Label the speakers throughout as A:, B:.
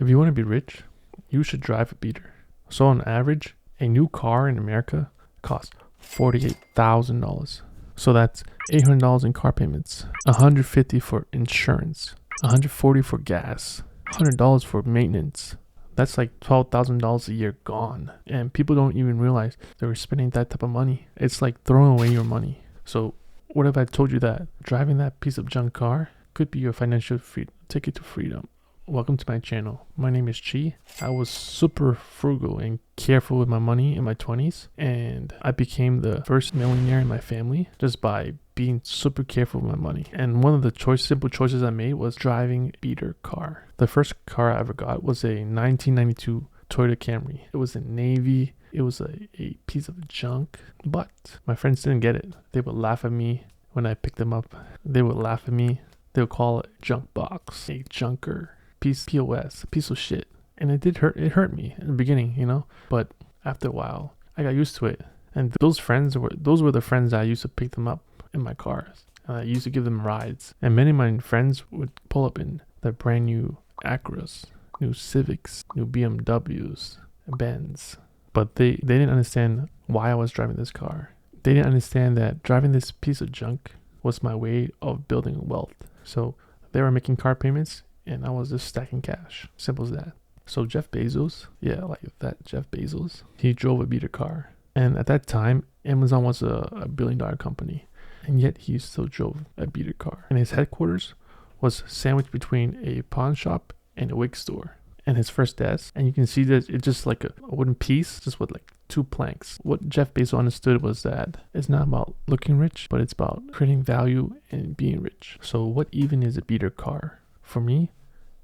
A: If you want to be rich, you should drive a beater. So on average, a new car in America costs $48,000. So that's $800 in car payments, $150 for insurance, $140 for gas, $100 for maintenance. That's like $12,000 a year gone. And people don't even realize they were spending that type of money. It's like throwing away your money. So what if I told you that driving that piece of junk car could be your financial ticket to freedom? Welcome to my channel. My name is Chi. I was super frugal and careful with my money in my 20s, and I became the first millionaire in my family just by being super careful with my money. And one of the simple choices I made was driving a beater car. The first car I ever got was a 1992 Toyota Camry. It was in navy. It was a piece of junk, but my friends didn't get it. They would laugh at me when I picked them up. They would laugh at me. They would call it junk box, a junker, POS, a piece of shit. And it hurt me in the beginning, but after a while I got used to it. And those were the friends I used to pick them up in my cars. I used to give them rides, and many of my friends would pull up in their brand new Acuras, new Civics, new BMWs, Benz, but they didn't understand why I was driving this car. They didn't understand that driving this piece of junk was my way of building wealth. So they were making car payments and I was just stacking cash. Simple as that. So Jeff Bezos, Jeff Bezos, he drove a beater car. And at that time, Amazon was a $1 billion company. And yet he still drove a beater car. And his headquarters was sandwiched between a pawn shop and a wig store. And his first desk, and you can see that it's just like a wooden piece, just with like 2 planks. What Jeff Bezos understood was that it's not about looking rich, but it's about creating value and being rich. So what even is a beater car? For me,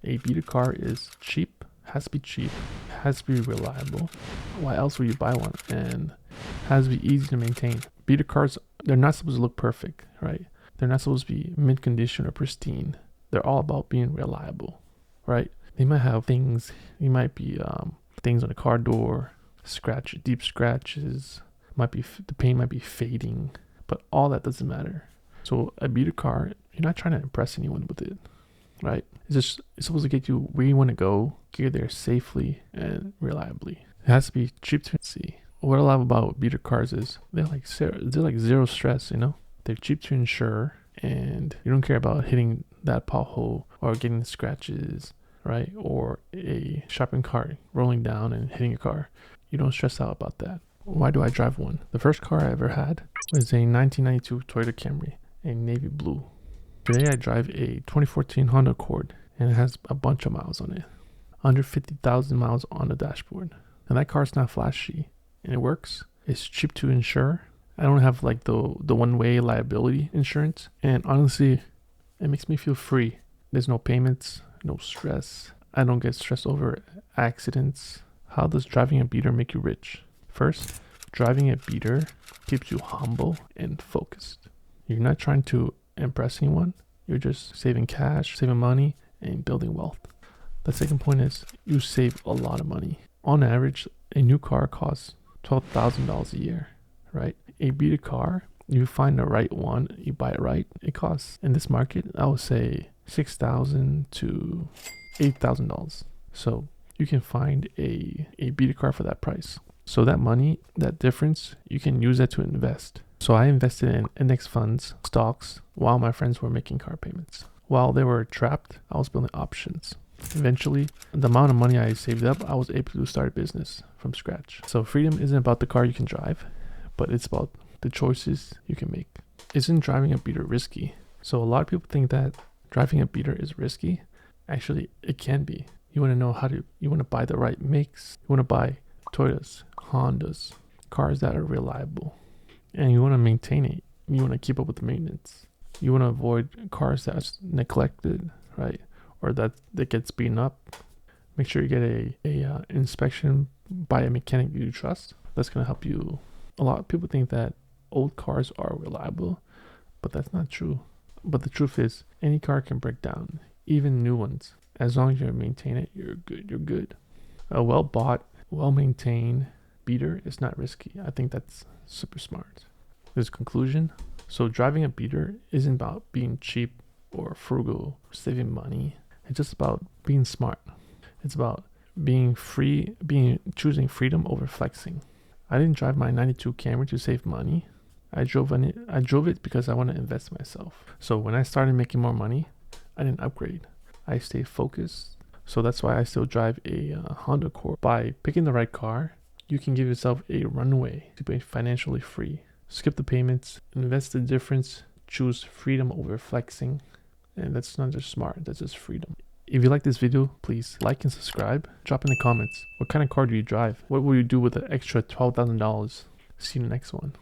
A: a beater car is cheap, has to be cheap, has to be reliable. Why else would you buy one? And has to be easy to maintain. Beater cars, they're not supposed to look perfect, right? They're not supposed to be mint condition or pristine. They're all about being reliable, right? They might have things, things on the car door, deep scratches, the paint might be fading, but all that doesn't matter. So a beater car, you're not trying to impress anyone with it, right? It's supposed to get you where you want to go, get there safely and reliably. It has to be cheap to see. What I love about beater cars is they're like zero stress, They're cheap to insure, and you don't care about hitting that pothole or getting the scratches, right? Or a shopping cart rolling down and hitting a car. You don't stress out about that. Why do I drive one? The first car I ever had was a 1992 Toyota Camry, a navy blue. Today I drive a 2014 Honda Accord, and it has a bunch of miles on it. 150,000 miles on the dashboard. And that car's not flashy, and it works. It's cheap to insure. I don't have like the one-way liability insurance, and honestly, it makes me feel free. There's no payments, no stress. I don't get stressed over accidents. How does driving a beater make you rich? First, driving a beater keeps you humble and focused. You're not trying to impress anyone. You're just saving cash, saving money, and building wealth. The second point is you save a lot of money. On average, a new car costs $12,000 a year, right? A beater car, you find the right one, you buy it right. It costs, in this market, I would say $6,000 to $8,000. So you can find a beater car for that price. So that money, that difference, you can use that to invest. So I invested in index funds, stocks, while my friends were making car payments. While they were trapped, I was building options. Eventually, the amount of money I saved up, I was able to start a business from scratch. So freedom isn't about the car you can drive, but it's about the choices you can make. Isn't driving a beater risky? So a lot of people think that driving a beater is risky. Actually, it can be. You want to know you want to buy the right makes. You want to buy Toyotas, Hondas, cars that are reliable. And you want to maintain it. You want to keep up with the maintenance. You want to avoid cars that's neglected, right? Or that gets beaten up. Make sure you get a inspection by a mechanic you trust. That's going to help you. A lot of people think that old cars are reliable, but that's not true. But the truth is, any car can break down, even new ones. As long as you maintain it, you're good. A well-bought, well-maintained beater is not risky. I think that's super smart. There's a conclusion. So driving a beater isn't about being cheap or frugal, saving money. It's just about being smart. It's about being free, choosing freedom over flexing. I didn't drive my 92 Camry to save money. I drove it because I want to invest in myself. So when I started making more money, I didn't upgrade. I stayed focused. So that's why I still drive a Honda Accord. By picking the right car, you can give yourself a runway to be financially free. Skip the payments, invest the difference, choose freedom over flexing. And that's not just smart, that's just freedom. If you like this video, please like and subscribe. Drop in the comments. What kind of car do you drive? What will you do with the extra $12,000? See you in the next one.